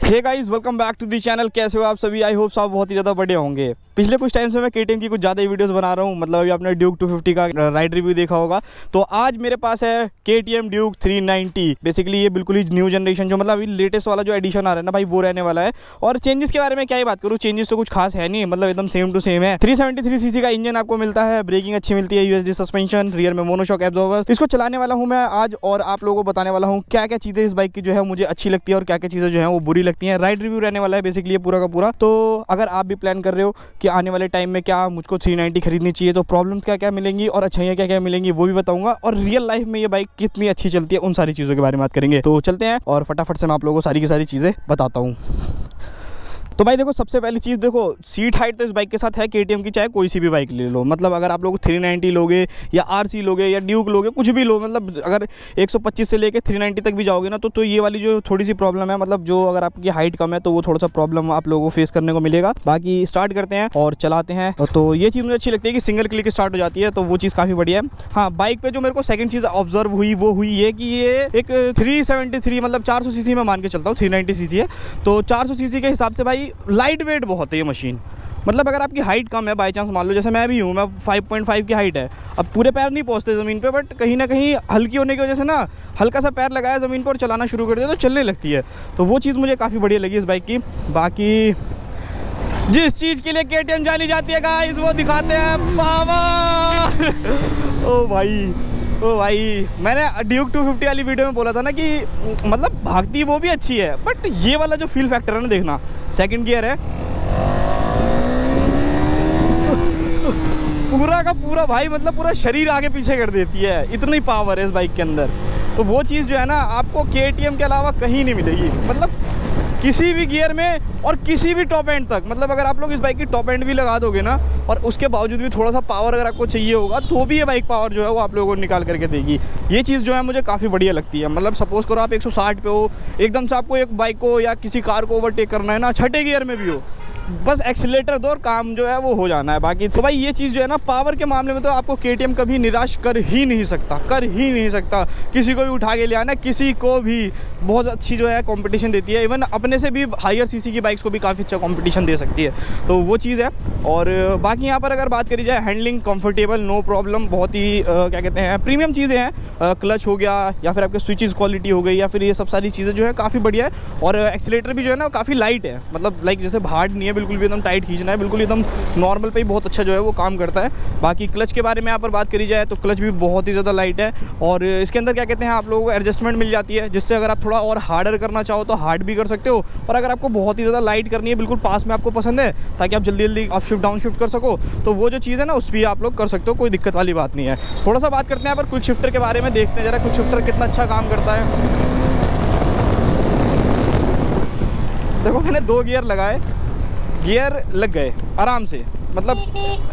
Hey guys, welcome back to the channel. कैसे हो आप सभी? आई होप आप बहुत ही ज़्यादा बड़े होंगे। पिछले कुछ टाइम से मैं KTM की कुछ ज़्यादा ही वीडियोस बना रहा हूँ। मतलब अभी आपने ड्यूक 250 का राइड रिव्यू देखा होगा, तो आज मेरे पास है KTM ड्यूक 390। बेसिकली ये बिल्कुल ही न्यू जनरेशन, जो मतलब अभी लेटेस्ट वाला जो एडिशन आ रहा है ना भाई, वो रहने वाला है। और चेंजेस के बारे में क्या ही बात करूँ, चेंजेस तो कुछ खास है नहीं, मतलब एकदम सेम टू सेम है। 373 सीसी का इंजन आपको मिलता है, ब्रेकिंग अच्छी मिलती है, USD सस्पेंशन, रियर में मोनोशॉक एब्जॉर्बर। इसको चलाने वाला हूँ मैं आज, और आप लोगों को बताने वाला हूँ क्या क्या चीज़ें इस बाइक की जो है मुझे अच्छी लगती है और क्या क्या चीज़ें जो है वो बुरी लगती हैं। राइड रिव्यू रहने वाला है बेसिकली ये पूरा का पूरा। तो अगर आप भी प्लान कर रहे हो कि आने वाले टाइम में क्या मुझको 390 खरीदनी चाहिए, तो प्रॉब्लम्स क्या क्या मिलेंगी और अच्छाइयाँ क्या क्या मिलेंगी वो भी बताऊंगा, और रियल लाइफ में ये बाइक कितनी अच्छी चलती है उन सारी चीज़ों के बारे में बात करेंगे। तो चलते हैं और फटाफट से मैं आप लोगों को सारी की सारी चीज़ें बताता हूँ। तो भाई देखो, सबसे पहली चीज़ देखो, सीट हाइट तो इस बाइक के साथ है KTM की, चाहे कोई सी भी बाइक ले लो। मतलब अगर आप लोग 390 लोगे या RC लोगे या ड्यूक लोगे, कुछ भी लो, मतलब अगर 125 से लेके 390 तक भी जाओगे ना, तो ये वाली जो थोड़ी सी प्रॉब्लम है, मतलब जो अगर आपकी हाइट कम है तो वो थोड़ा सा प्रॉब्लम आप लोगों को फेस करने को मिलेगा। बाकी स्टार्ट करते हैं और चलाते हैं। तो ये चीज़ मुझे अच्छी लगती है कि सिंगल क्लिक स्टार्ट हो जाती है, तो वो चीज़ काफ़ी बढ़िया है। हाँ, बाइक पर जो मेरे को सेकेंड चीज़ ऑब्जर्व हुई वो हुई ये कि ये एक 373 मतलब 400 सीसी में मान के चलता हूँ, 390 सीसी है, तो 400 सीसी के हिसाब से भाई लाइट वेट बहुत है ये मशीन। मतलब अगर आपकी हाइट कम है, बाई चांस मान लो जैसे मैं भी हूँ, मैं 5.5 की हाइट है, अब पूरे पैर नहीं पहुँचते ज़मीन पे, बट कहीं ना कहीं हल्की होने की वजह से ना हल्का सा पैर लगाया ज़मीन पर और चलाना शुरू कर दिया तो चलने लगती है। तो वो चीज़ मुझे काफ़ी बढ़िया लगी इस बाइक की। बाकी जिस चीज़ के लिए KTM जानी जाती है गाइस, वो दिखाते हैं पावर। ओ भाई, मैंने ड्यूक 250 वाली वीडियो में बोला था ना कि मतलब भागती वो भी अच्छी है, बट ये वाला जो फील फैक्टर है ना, देखना, सेकंड गियर है, पूरा का पूरा भाई, मतलब पूरा शरीर आगे पीछे कर देती है, इतनी पावर है इस बाइक के अंदर। तो वो चीज़ जो है ना आपको KTM के अलावा कहीं नहीं मिलेगी, मतलब किसी भी गियर में और किसी भी टॉप एंड तक। मतलब अगर आप लोग इस बाइक की टॉप एंड भी लगा दोगे ना, और उसके बावजूद भी थोड़ा सा पावर अगर आपको चाहिए होगा, तो भी ये बाइक पावर जो है वो आप लोगों को निकाल करके देगी। ये चीज़ जो है मुझे काफ़ी बढ़िया लगती है। मतलब सपोज़ करो आप 160 पे हो, एकदम से आपको एक बाइक को या किसी कार को ओवरटेक करना है ना, छठे गियर में भी हो, बस एक्सीलेटर दो और काम जो है वो हो जाना है। बाकी तो भाई ये चीज़ जो है ना, पावर के मामले में तो आपको KTM कभी निराश कर ही नहीं सकता। किसी को भी उठा के ले आना, किसी को भी बहुत अच्छी जो है कंपटीशन देती है। इवन अपने से भी हायर सीसी की बाइक्स को भी काफ़ी अच्छा कंपटीशन दे सकती है, तो वो चीज़ है। और बाकी यहाँ पर अगर बात करी जाए, हैंडलिंग कंफर्टेबल, नो प्रॉब्लम, बहुत ही क्या कहते हैं, प्रीमियम चीज़ें हैं। क्लच हो गया या फिर आपके स्विचेस क्वालिटी हो गई, या फिर ये सब सारी चीज़ें जो है काफ़ी बढ़िया है। और एक्सीलेटर भी जो है ना काफ़ी लाइट है, मतलब लाइक जैसे हार्ड नहीं है बिल्कुल भी, एकदम टाइट खींचना है, बिल्कुल एकदम नॉर्मल पे ही बहुत अच्छा जो है वो काम करता है। बाकी क्लच के बारे में यहाँ पर बात करी जाए तो क्लच भी बहुत ही ज़्यादा लाइट है, और इसके अंदर क्या कहते हैं, आप लोगों को एडजस्टमेंट मिल जाती है, जिससे अगर आप थोड़ा और हार्डर करना चाहो तो हार्ड भी कर सकते हो, और अगर आपको बहुत ही ज़्यादा लाइट करनी है, बिल्कुल पास में आपको पसंद है ताकि आप जल्दी जल्दी अप शिफ्ट डाउन शिफ्ट कर सको, तो वो जो चीज़ है ना उस भी आप लोग कर सकते हो, कोई दिक्कत वाली बात नहीं है। थोड़ा सा बात करते हैं यहाँ पर क्विक शिफ्टर के बारे में, देखते हैं जरा क्विक शिफ्टर कितना अच्छा काम करता है। देखो, मैंने 2 गियर लगाए, गियर लग गए आराम से, मतलब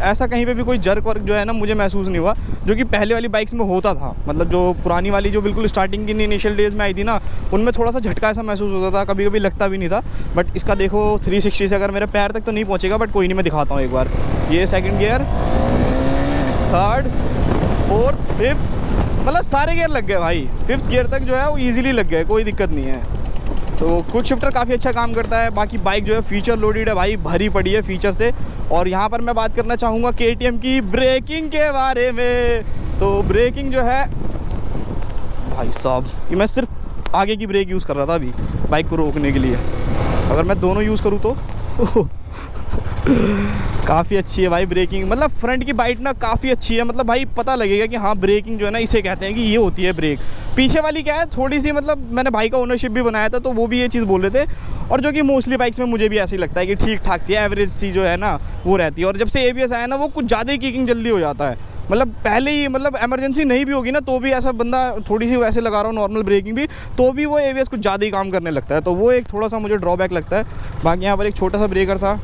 ऐसा कहीं पे भी कोई जर्क वर्क जो है ना मुझे महसूस नहीं हुआ, जो कि पहले वाली बाइक्स में होता था। मतलब जो पुरानी वाली जो बिल्कुल स्टार्टिंग की इनिशियल डेज़ में आई थी ना, उनमें थोड़ा सा झटका ऐसा महसूस होता था, कभी कभी लगता भी नहीं था। बट इसका देखो 360 से अगर मेरे पैर तक तो नहीं पहुँचेगा, बट कोई नहीं, मैं दिखाता हूँ एक बार। ये second gear, third, fourth, fifth, मतलब सारे गियर लग गए भाई। 5th गियर तक जो है वो ईजिली लग गए, कोई दिक्कत नहीं है। तो क्विक शिफ्टर काफ़ी अच्छा काम करता है। बाकी बाइक जो है फीचर लोडेड है भाई, भरी पड़ी है फीचर से। और यहाँ पर मैं बात करना चाहूँगा KTM की ब्रेकिंग के बारे में। तो ब्रेकिंग जो है भाई साहब, कि मैं सिर्फ आगे की ब्रेक यूज़ कर रहा था अभी बाइक को रोकने के लिए, अगर मैं दोनों यूज़ करूँ तो काफ़ी अच्छी है भाई ब्रेकिंग। मतलब फ्रंट की बाइट ना काफ़ी अच्छी है, मतलब भाई पता लगेगा कि हाँ ब्रेकिंग जो है ना इसे कहते हैं कि ये होती है ब्रेक। पीछे वाली क्या है, थोड़ी सी, मतलब मैंने भाई का ओनरशिप भी बनाया था तो वो भी ये चीज़ बोल रहे थे, और जो कि मोस्टली बाइक्स में मुझे भी ऐसे ही लगता है कि ठीक ठाक सी एवरेज सी जो है ना वो रहती है। और जब से ABS आया ना, वो कुछ ज़्यादा ही किकिंग जल्दी हो जाता है। मतलब पहले ही, मतलब इमरजेंसी नहीं भी होगी ना तो भी ऐसा बंदा थोड़ी सी वैसे लगा रहा हूँ नॉर्मल ब्रेकिंग भी, तो भी वो ABS कुछ ज़्यादा ही काम करने लगता है, तो वो एक थोड़ा सा मुझे ड्रॉबैक लगता है। बाकी यहाँ पर एक छोटा सा ब्रेकर था,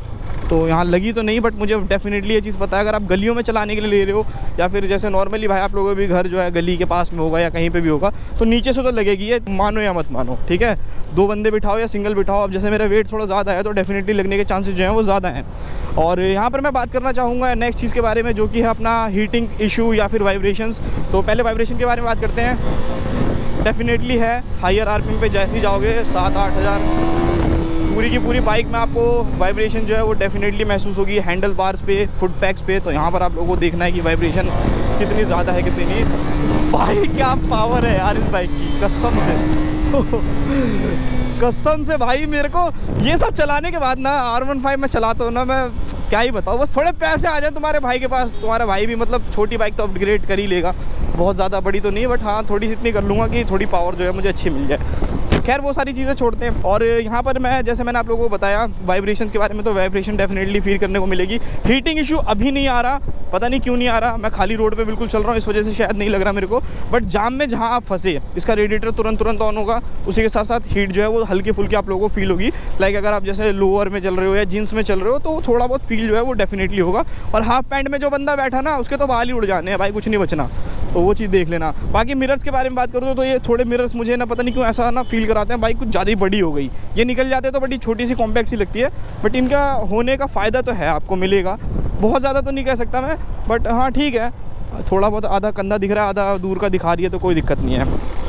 तो यहाँ लगी तो नहीं, बट मुझे डेफिनेटली ये चीज़ पता है, अगर आप गलियों में चलाने के लिए ले रहे हो, या फिर जैसे नॉर्मली भाई आप लोगों का भी घर जो है गली के पास में होगा या कहीं पे भी होगा, तो नीचे से तो लगेगी, ये मानो या मत मानो, ठीक है। 2 बंदे बिठाओ या सिंगल बिठाओ, अब जैसे मेरा वेट थोड़ा ज़्यादा है तो डेफिनेटली लगने के चांसेस जो हैं वो ज़्यादा हैं। और यहाँ पर मैं बात करना चाहूँगा नेक्स्ट चीज़ के बारे में, जो कि है अपना हीटिंग इशू या फिर वाइब्रेशंस। तो पहले वाइब्रेशन के बारे में बात करते हैं। डेफिनेटली है, हायर RPM पे जैसे ही जाओगे 7-8 हज़ार पूरी की पूरी बाइक में आपको वाइब्रेशन जो है वो डेफिनेटली महसूस होगी, हैंडल बार्स पे, फुट पैक्स पे। तो यहाँ पर आप लोगों को देखना है कि वाइब्रेशन कितनी ज़्यादा है कितनी नहीं। भाई क्या पावर है यार इस बाइक की, कसम से कसम से भाई। मेरे को ये सब चलाने के बाद ना R15 में चलाता हूँ ना, मैं क्या ही बताऊँ। बस थोड़े पैसे आ जाए तुम्हारे भाई के पास, तुम्हारा भाई भी मतलब छोटी बाइक तो अपग्रेड कर ही लेगा, बहुत ज़्यादा बड़ी तो नहीं, बट हाँ थोड़ी सी इतनी कर लूँगा कि थोड़ी पावर जो है मुझे अच्छी मिल जाए। खैर वो सारी चीज़ें छोड़ते हैं। और यहाँ पर मैं जैसे मैंने आप लोगों को बताया वाइब्रेशन के बारे में, तो वाइब्रेशन डेफिनेटली फील करने को मिलेगी। हीटिंग इशू अभी नहीं आ रहा, पता नहीं क्यों नहीं आ रहा। मैं खाली रोड पे बिल्कुल चल रहा हूँ, इस वजह से शायद नहीं लग रहा मेरे को। बट जाम में जहाँ आप फंसे, इसका रेडिएटर तुरंत ऑन होगा, उसी के साथ साथ हीट जो है वो हल्की फुल्की आप लोगों को फील होगी। लाइक अगर आप जैसे लोअर में चल रहे हो या जीन्स में चल रहे हो तो थोड़ा बहुत फील जो है वो डेफिनेटली होगा। और हाफ पैंट में जो बंदा बैठा ना, उसके तो बाल ही उड़ जाने हैं भाई, कुछ नहीं बचना। तो वो चीज़ देख लेना। बाकी मिरर्स के बारे में बात करूँ तो ये थोड़े मिरर्स मुझे ना पता नहीं क्यों ऐसा ना फील कराते हैं, बाइक कुछ ज़्यादा ही बड़ी हो गई। ये निकल जाते हैं तो बड़ी छोटी सी कॉम्पैक्ट सी लगती है, बट इनका होने का फ़ायदा तो है, आपको मिलेगा। बहुत ज़्यादा तो नहीं कह सकता मैं, बट हाँ ठीक है, थोड़ा बहुत आधा कंधा दिख रहा है, आधा दूर का दिखा रही है, तो कोई दिक्कत नहीं है।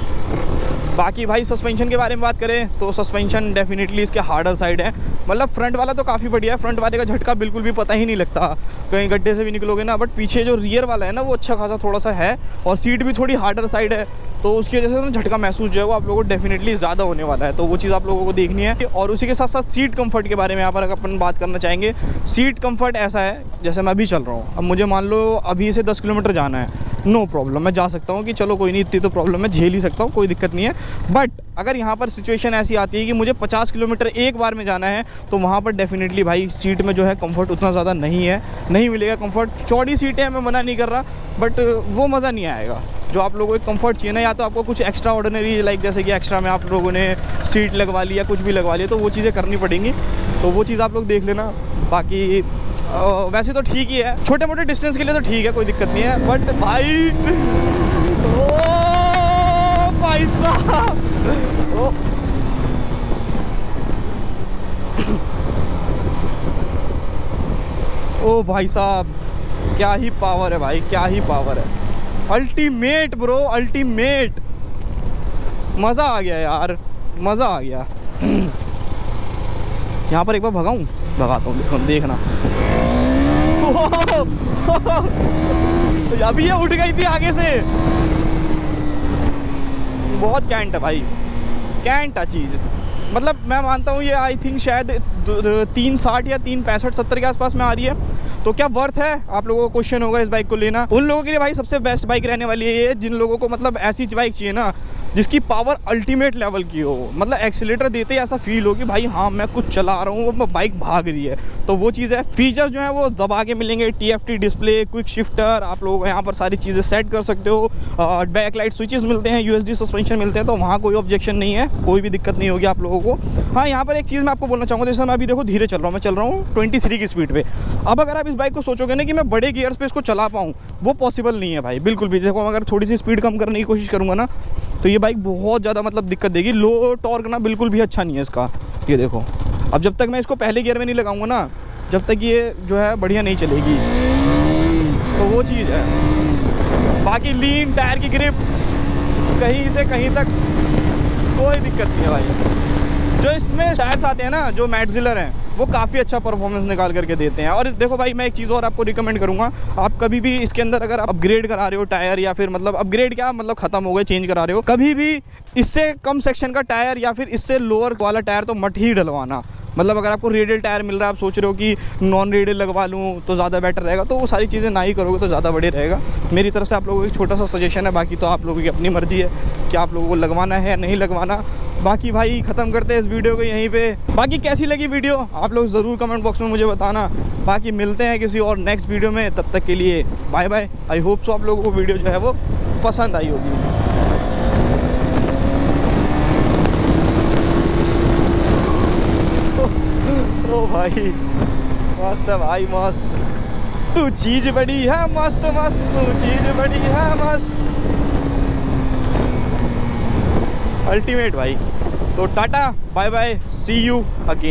बाकी भाई सस्पेंशन के बारे में बात करें तो सस्पेंशन डेफिनेटली इसके हार्डर साइड है। मतलब फ्रंट वाला तो काफ़ी बढ़िया है, फ्रंट वाले का झटका बिल्कुल भी पता ही नहीं लगता, कहीं गड्ढे से भी निकलोगे ना। बट पीछे जो रियर वाला है ना वो अच्छा खासा थोड़ा सा है, और सीट भी थोड़ी हार्डर साइड है, तो उसकी वजह से ना झटका महसूस जो है वो आप लोगों को डेफिनेटली ज़्यादा होने वाला है। तो वो चीज़ आप लोगों को देखनी है। और उसी के साथ साथ सीट कंफर्ट के बारे में यहाँ पर अपन बात करना चाहेंगे। सीट कंफर्ट ऐसा है, जैसे मैं अभी चल रहा हूँ, अब मुझे मान लो अभी से 10 किलोमीटर जाना है, नो प्रॉब्लम, मैं जा सकता हूँ कि चलो कोई नहीं, इतनी तो प्रॉब्लम मैं झेल ही सकता हूँ, कोई दिक्कत नहीं है। बट अगर यहाँ पर सिचुएशन ऐसी आती है कि मुझे 50 किलोमीटर एक बार में जाना है, तो वहाँ पर डेफिनेटली भाई सीट में जो है कंफर्ट उतना ज़्यादा नहीं है, नहीं मिलेगा कंफर्ट। चौड़ी सीटें हैं, मैं मना नहीं कर रहा, बट वो मज़ा नहीं आएगा जो आप लोगों को कंफर्ट चाहिए ना। या तो आपको कुछ एक्स्ट्रा ऑर्डिनरी, लाइक जैसे कि एक्स्ट्रा में आप लोगों ने सीट लगवा ली या कुछ भी लगवा लिया, तो वो चीज़ें करनी पड़ेंगी। तो वो चीज़ आप लोग देख लेना। बाकी वैसे तो ठीक ही है, छोटे मोटे डिस्टेंस के लिए तो ठीक है, कोई दिक्कत नहीं है। बट भाई भाई साहब, ओ भाई साहब, क्या ही पावर है भाई, क्या ही पावर है। अल्टीमेट ब्रो, अल्टीमेट, मज़ा आ गया यार, मज़ा आ गया। यहाँ पर एक बार भगाऊँ, भगाता हूँ, देखना। अभी ये उठ गई थी आगे से, बहुत कैंट है भाई, कैंट है चीज़। मतलब मैं मानता हूँ ये आई थिंक शायद 360 या 365-70 के आसपास में आ रही है। तो क्या वर्थ है, आप लोगों को क्वेश्चन होगा इस बाइक को लेना। उन लोगों के लिए भाई सबसे बेस्ट बाइक रहने वाली है ये, जिन लोगों को मतलब ऐसी बाइक चाहिए ना जिसकी पावर अल्टीमेट लेवल की हो, मतलब एक्सीलेटर देते ही ऐसा फील हो कि भाई हाँ मैं कुछ चला रहा हूँ, वो बाइक भाग रही है। तो वो चीज़ है। फीचर जो है वो दबा के मिलेंगे, TFT डिस्प्ले, क्विक शिफ्टर, आप लोग यहाँ पर सारी चीज़ें सेट कर सकते हो। बैक लाइट स्विचेस मिलते हैं, USD सस्पेंशन मिलते हैं, तो वहाँ कोई ऑब्जेक्शन नहीं है, कोई भी दिक्कत नहीं होगी आप लोगों को। हाँ यहाँ पर एक चीज़ मैं आपको बोलना चाहूँगा, जैसे मैं अभी देखो धीरे चल रहा हूँ, मैं चल रहा हूँ 23 की स्पीड पे। अब अगर आप इस बाइक को सोचोगे ना कि मैं बड़े गियर्स पे इसको चला पाऊँ, वो पॉसिबल नहीं है भाई, बिल्कुल भी। देखो अगर थोड़ी सी स्पीड कम करने की कोशिश करूँगा ना, तो ये बाइक बहुत ज़्यादा मतलब दिक्कत देगी। लो टॉर्क ना बिल्कुल भी अच्छा नहीं है इसका, ये देखो। अब जब तक मैं इसको पहले गियर में नहीं लगाऊंगा ना, जब तक ये जो है बढ़िया नहीं चलेगी, तो वो चीज़ है। बाकी लीन टायर की ग्रिप कहीं से कहीं तक कोई दिक्कत नहीं है भाई। जो इसमें टायर्स आते हैं ना, जो मैटजिलर हैं, वो काफ़ी अच्छा परफॉर्मेंस निकाल करके देते हैं। और देखो भाई मैं एक चीज़ और आपको रिकमेंड करूँगा, आप कभी भी इसके अंदर अगर अपग्रेड करा रहे हो टायर, या फिर मतलब अपग्रेड क्या मतलब ख़त्म हो गए चेंज करा रहे हो, कभी भी इससे कम सेक्शन का टायर या फिर इससे लोअर वाला टायर तो मत ही डलवाना। मतलब अगर आपको रेडियल टायर मिल रहा है, आप सोच रहे हो कि नॉन रेडियल लगवा लूँ तो ज़्यादा बेटर रहेगा, तो वो सारी चीज़ें ना ही करोगे तो ज़्यादा बढ़िया रहेगा। मेरी तरफ से आप लोगों को एक छोटा सा सजेशन है, बाकी तो आप लोगों की अपनी मर्जी है कि आप लोगों को लगवाना है या नहीं लगवाना। बाकी भाई ख़त्म करते हैं इस वीडियो को यहीं पे। बाकी कैसी लगी वीडियो आप लोग ज़रूर कमेंट बॉक्स में मुझे बताना। बाकी मिलते हैं किसी और नेक्स्ट वीडियो में, तब तक के लिए bye bye. I hope so आप लोगों को वीडियो जो है वो पसंद आई होगी। ओ भाई मस्त है भाई, मस्त। तू चीज़ बड़ी है मस्त मस्त, तू चीज़ बड़ी है मस्त, अल्टीमेट भाई। तो tata bye bye, see you again.